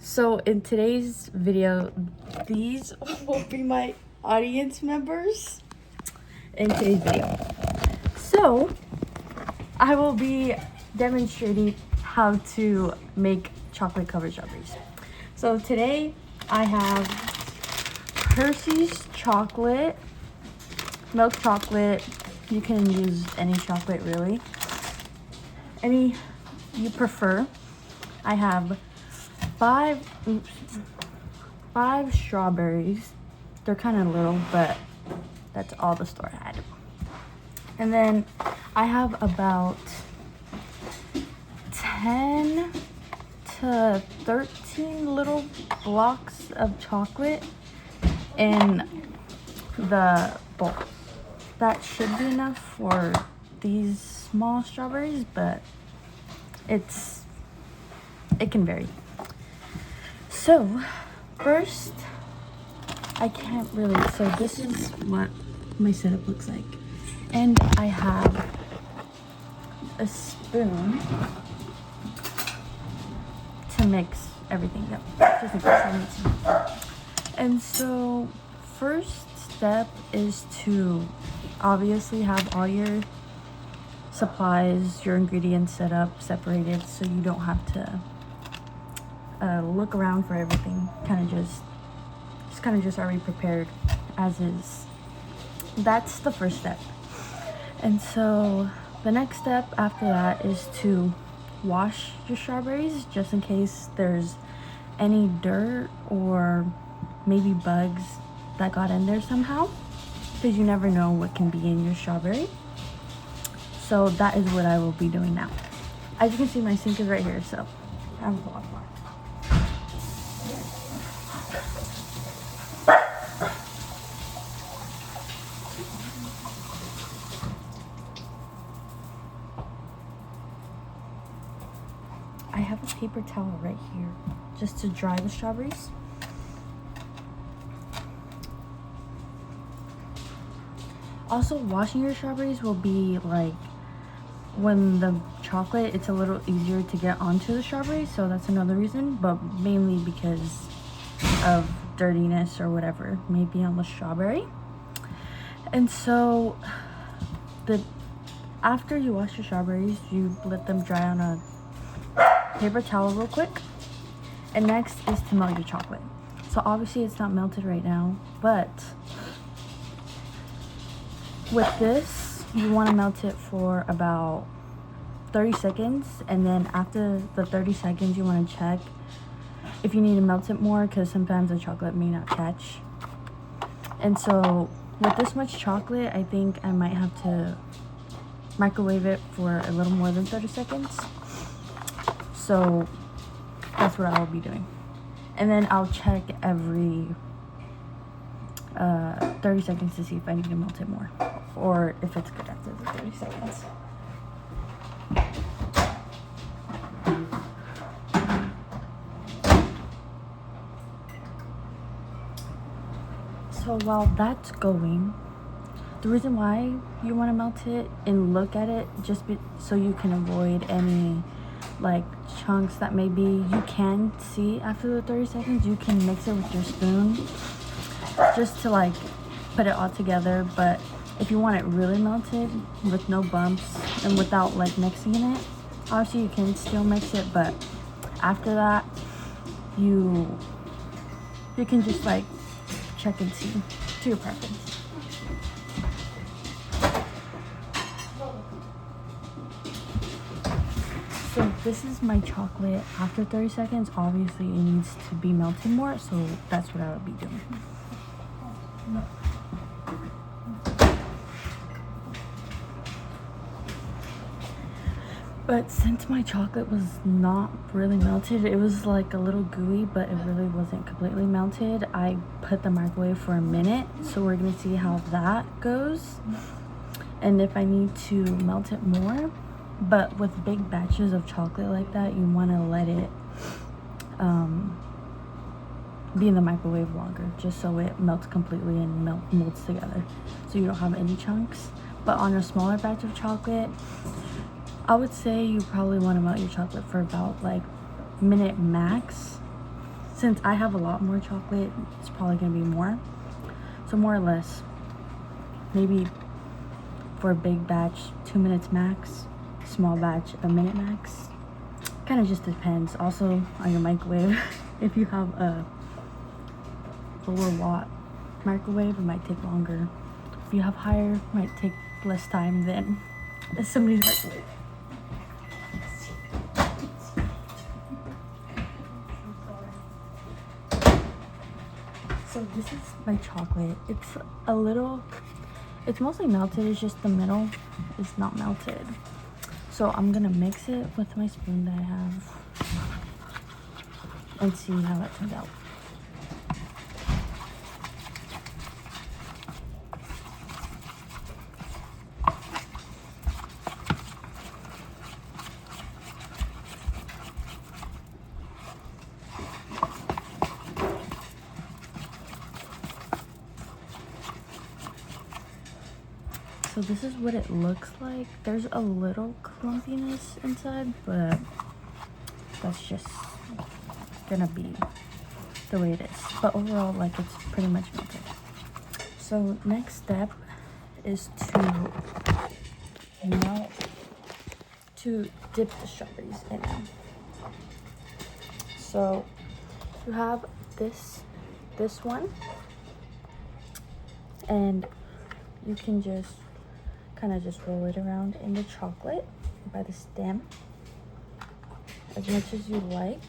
So in today's video, these will be my audience members in today's video. So I will be demonstrating how to make chocolate covered strawberries. So today I have Hershey's chocolate, milk chocolate. You can use any chocolate really, any you prefer. I have five strawberries. They're kind of little, but that's all the store had. And then I have about 10 to 13 little blocks of chocolate in the bowl. That should be enough for these small strawberries, but it can vary. So first, I can't really, so this is what my setup looks like. And I have a spoon to mix everything up, just in case I need to. And so first step is to obviously have all your supplies, your ingredients set up, separated, so you don't have to look around for everything. Kind of just already prepared as is. That's the first step. And so the next step after that is to wash your strawberries, just in case there's any dirt or maybe bugs that got in there somehow, because you never know what can be in your strawberry. So that is what I will be doing now. As you can see, my sink is right here, so I have a lot more. I have a paper towel right here just to dry the strawberries. Also, washing your strawberries will be like when the chocolate, it's a little easier to get onto the strawberries, so that's another reason, but mainly because of dirtiness or whatever may be on the strawberry. And so after you wash your strawberries, you let them dry on a paper towel real quick. And next is to melt your chocolate. So obviously it's not melted right now, but with this you want to melt it for about 30 seconds, and then after the 30 seconds you want to check if you need to melt it more, because sometimes the chocolate may not catch. And so with this much chocolate, I think I might have to microwave it for a little more than 30 seconds. So that's what I will be doing. And then I'll check every 30 seconds to see if I need to melt it more, or if it's good after the 30 seconds. So while that's going, the reason why you want to melt it and look at it, so you can avoid any like chunks that maybe you can see after the 30 seconds. You can mix it with your spoon just to like put it all together. But if you want it really melted with no bumps and without like mixing it, obviously you can still mix it, but after that you can just like check and see to your preference. So this is my chocolate after 30 seconds. Obviously it needs to be melted more, so that's what I would be doing. But since my chocolate was not really melted, it was like a little gooey, but it really wasn't completely melted, I put the microwave for a minute. So we're gonna see how that goes and if I need to melt it more. But with big batches of chocolate like that, you want to let it be in the microwave longer, just so it melts completely and molds together, so you don't have any chunks. But on a smaller batch of chocolate, I would say you probably want to melt your chocolate for about like minute max, since I have a lot more chocolate, it's probably gonna be more. So more or less, maybe for a big batch, 2 minutes max. Small batch, a minute max. Kind of just depends. Also on your microwave. If you have a lower watt microwave, it might take longer. If you have higher, it might take less time than somebody's microwave. So this is my chocolate. It's mostly melted, it's just the middle is not melted. So I'm gonna mix it with my spoon that I have and see how that turns out. So this is what it looks like. There's a little clumpiness inside, but that's just gonna be the way it is. But overall, like, it's pretty much melted. So next step is to dip the strawberries in. So you have this one, and you can just kind of just roll it around in the chocolate by the stem as much as you like.